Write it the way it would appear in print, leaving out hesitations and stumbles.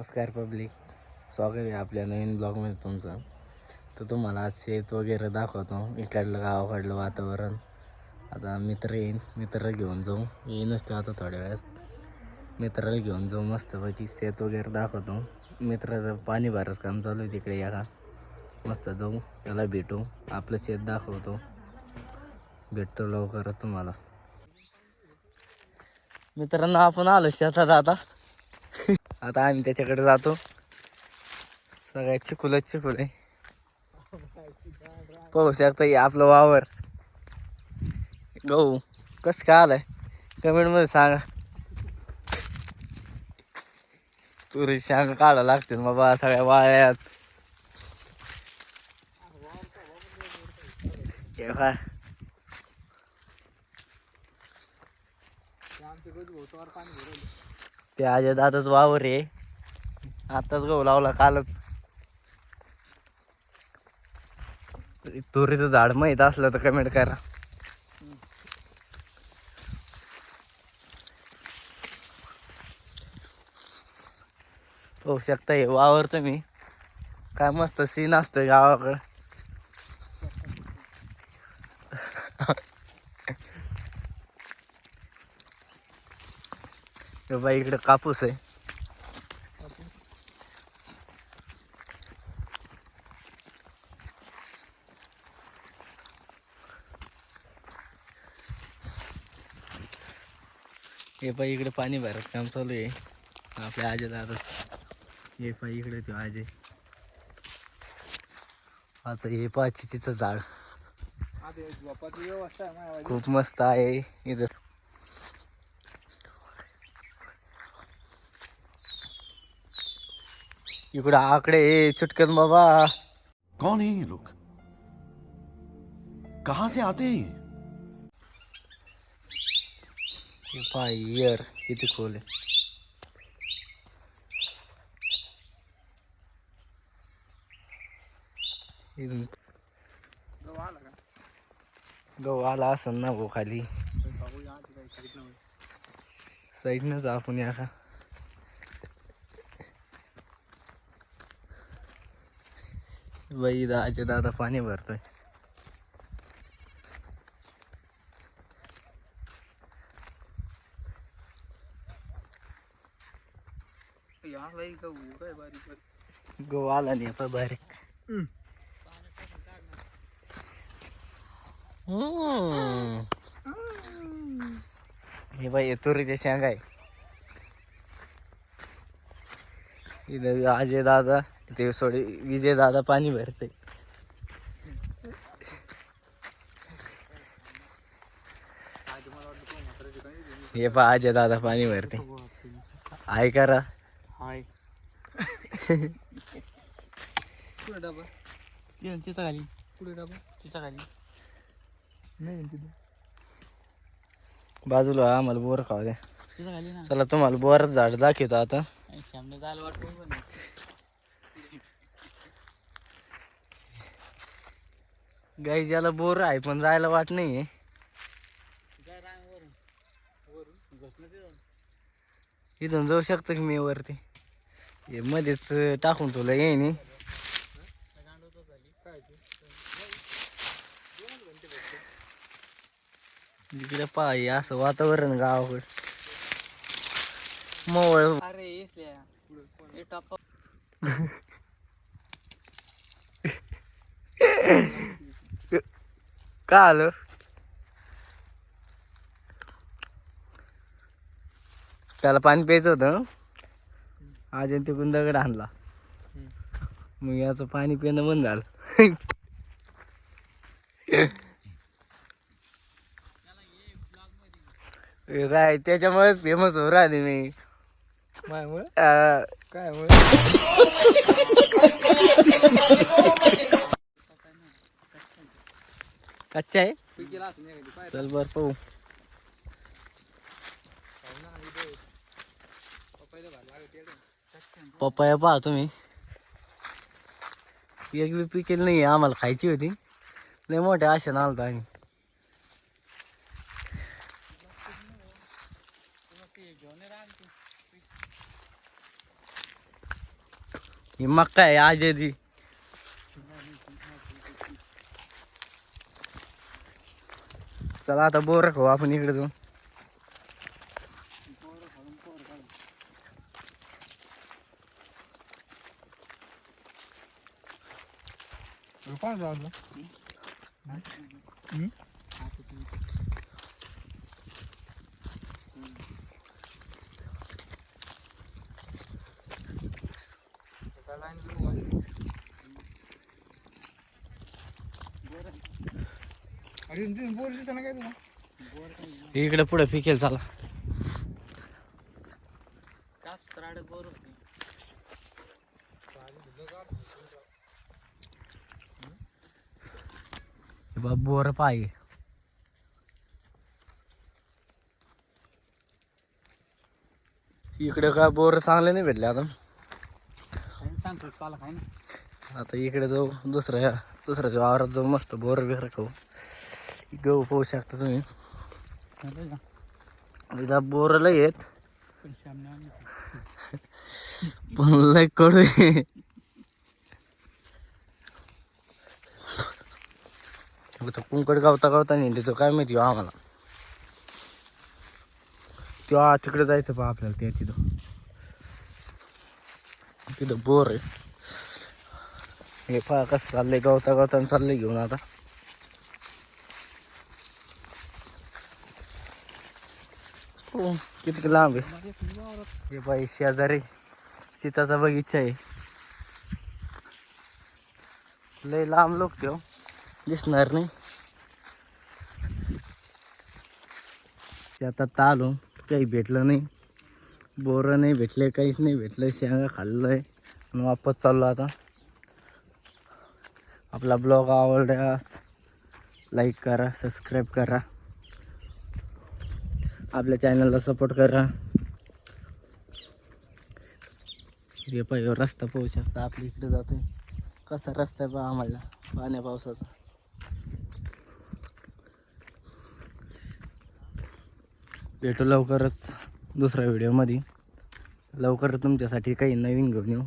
नमस्कार पब्लिक, स्वागत आहे आपल्या नवीन ब्लॉगमध्ये तुमचं. तर तुम्हाला आज शेत वगैरे दाखवतो, इकडलं गावाकडलं वातावरण. आता मित्र मित्र घेऊन जाऊ, येईनच ते आता थोड्या वेळात. मित्राला घेऊन जाऊ मस्तपैकी शेत वगैरे दाखवतो. मित्राचं पाणी भरस काम चालू आहे तिकडे, या का मस्त जाऊ त्याला भेटू, आपलं शेत दाखवतो. भेटतो लवकरच तुम्हाला. मित्रांनो आपण आलो शेतात आता आम्ही त्याच्याकडे जातो. सगळ्यात चिखुलच चिखुल आहे. पाहू शकता आपलं वावर. गहू कसं काय आलाय कमेंटमध्ये सांगा. तुरी शांग काढा लागतील बाबा सगळ्या वाळ्यात. ते आज दादाच वावर आहे. आताच गहू लावला कालच. तुरीचं झाड माहीत असलं तर कमेंट करा. पाहू शकता हे वावर तुम्ही, काय मस्त सीन असतोय गावाकडं. बाई इकडे कापूस आहे. हे पाई इकडे पाणी भरत काम चालू आहे आपल्या आजी दादा. हे पाई इकडे तो आजी. आता हे चिचीचं झाड खूप मस्त आहे इथं. इकडे आकडे चुटकन बाबा. कौन है ये लोग, कहां से आते हैं ये? हे पाय इयर किती खोल आहे. गहू आला असं ना भाऊ खाली साईडनंच आपण या का. बाई दादा दादा पाणी भरतोय. गहू आला नाही पण बारीक. हे बाई तुरीच्या शेंगा आहे. इथं अजय दादा ते सोडे विजय दादा पाणी भरते. हे पा अजय दादा पाणी भरते. हाय करा. हाय. पुढे डबा तिचा खाली. पुढे डबा तिचा खाली नाही तिथे बाजूला. आम्हाला बोर खाऊ द्या. चला तुम्हाला बोरच झाड दाखवतो आता. गाई ज्याला बोर आहे पण जायला वाट नाहीये. इथून जाऊ शकतो की मी वरती. हे मध्येच टाकून तुला येईन. इकडे पाय असं वातावरण गावाकडे मोवळ. का आलं त्याला पाणी प्यायचं होतं. आज तिकडून दगड आणला मग याचं पाणी पिणं बंद झालं. काय त्याच्यामुळेच फेमस हो राहिले मी. काय कच्चा आहे. चल बर पाहू. पप्पाया पहा तुम्ही. एक बी पिकेल नाही. आम्हाला खायची होती. लय मोठ्या आशा आलतो आम्ही. ही मक्का आहे आजी. चला आता बोर खाऊ आपण इकडे जाऊन. इकडे पुढे पिकेल चला. बोर पाय इकडे का बोर चांगले नाही भेटले आता. आता इकडे जाऊ दुसऱ्याच्या वावरात जाऊ मस्त बोर बिर खाऊ. गहू पाहू शकता तुम्ही. एकदा बोर लय आहेत पण लय कडू आहे. कुंकड गावता नेली तो काय माहिती आम्हाला. तेव्हा तिकडे जायचं पहा आपल्याला. त्या तिथं बोर आहे. हे पहा कसं चाललंय गावता चाललंय घेऊन आता. हो किती लांब आहे. हे बाई शेजारी सीताचा बगीचा आहे. लय लांब लोक ते दिसणार नाही. आता आलो काही भेटलं नाही. बोर नाही भेटले काहीच नाही भेटलं. शेंगा खाल्लंय आणि वापस चाललो आता. आपला ब्लॉग आवडल्यास लाईक करा, सबस्क्राईब करा, आपल्या चॅनलला सपोर्ट करा. हे पाहिजे रस्ता पाहू शकता. आपल्या इकडे जातोय कसा रस्ता आहे पहा आम्हाला पाण्या पावसाचा. भेटू लवकरच दुसऱ्या व्हिडिओमध्ये. लवकर तुमच्यासाठी काही नवीन घेऊन येऊ.